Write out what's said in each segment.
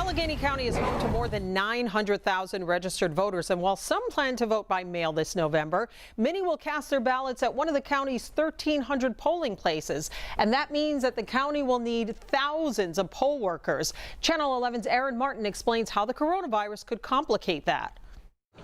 Allegheny County is home to more than 900,000 registered voters, and while some plan to vote by mail this November, many will cast their ballots at one of the county's 1,300 polling places, and that means that the county will need thousands of poll workers. Channel 11's Aaron Martin explains how the coronavirus could complicate that.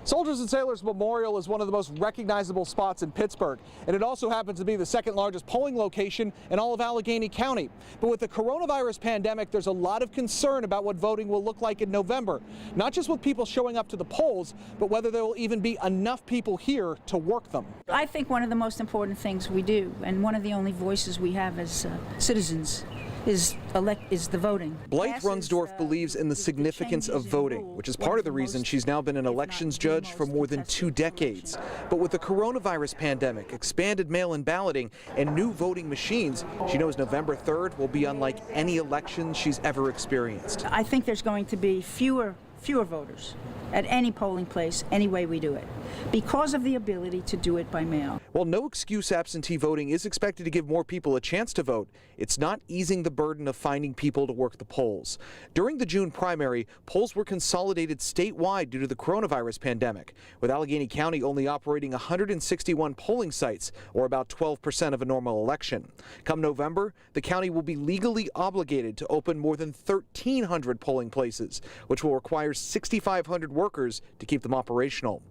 Soldiers and Sailors Memorial is one of the most recognizable spots in Pittsburgh, and it also happens to be the second largest polling location in all of Allegheny County. But with the coronavirus pandemic, there's a lot of concern about what voting will look like in November, not just with people showing up to the polls, but whether there will even be enough people here to work them. I think one of the most important things we do, and one of the only voices we have as citizens, is the voting. Blythe Runsdorf believes in the significance of voting, which is part of the reason she's now been an elections judge for more than 2 decades. But with the coronavirus pandemic, expanded mail-in balloting, and new voting machines, she knows November 3rd will be unlike any election she's ever experienced. I think there's going to be fewer voters at any polling place, any way we do it, because of the ability to do it by mail. While no excuse absentee voting is expected to give more people a chance to vote, it's not easing the burden of finding people to work the polls. During the June primary, polls were consolidated statewide due to the coronavirus pandemic, with Allegheny County only operating 161 polling sites, or about 12% of a normal election. Come November, the county will be legally obligated to open more than 1,300 polling places, which will require 6,500 workers to keep them operational.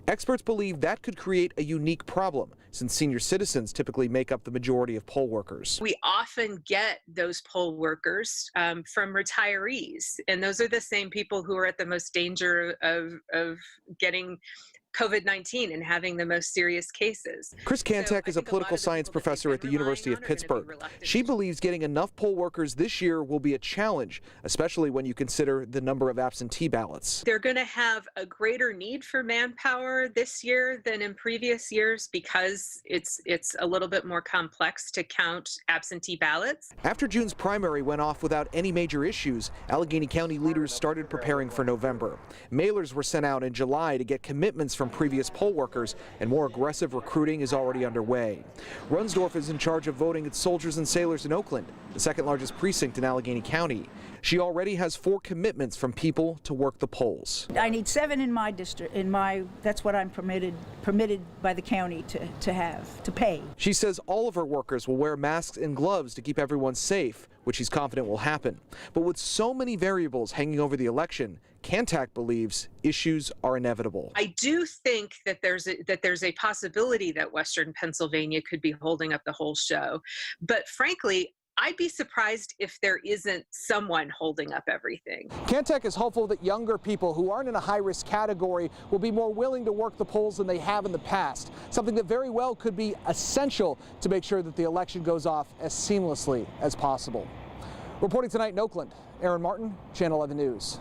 Experts believe that could create a unique problem, since senior citizens typically make up the majority of poll workers. We often get those poll workers from retirees, and those are the same people who are at the most danger of getting COVID-19 and having the most serious cases. Chris Kantek is a political science professor at the University of Pittsburgh. She believes getting enough poll workers this year will be a challenge, especially when you consider the number of absentee ballots. They're going to have a greater need for manpower this year than in previous years because it's a little bit more complex to count absentee ballots. After June's primary went off without any major issues, Allegheny County leaders started preparing for November. Mailers were sent out in July to get commitments from previous poll workers, and more aggressive recruiting is already underway. Runsdorf is in charge of voting at Soldiers and Sailors in Oakland, the second largest precinct in Allegheny County. She already has 4 commitments from people to work the polls. I need 7 in my district. That's what I'm permitted by the county to pay. She says all of her workers will wear masks and gloves to keep everyone safe, which she's confident will happen. But with so many variables hanging over the election, Kantak believes issues are inevitable. I do think that there's a possibility that Western Pennsylvania could be holding up the whole show. But frankly, I'd be surprised if there isn't someone holding up everything. Kantek is hopeful that younger people who aren't in a high-risk category will be more willing to work the polls than they have in the past, something that very well could be essential to make sure that the election goes off as seamlessly as possible. Reporting tonight in Oakland, Aaron Martin, Channel 11 News.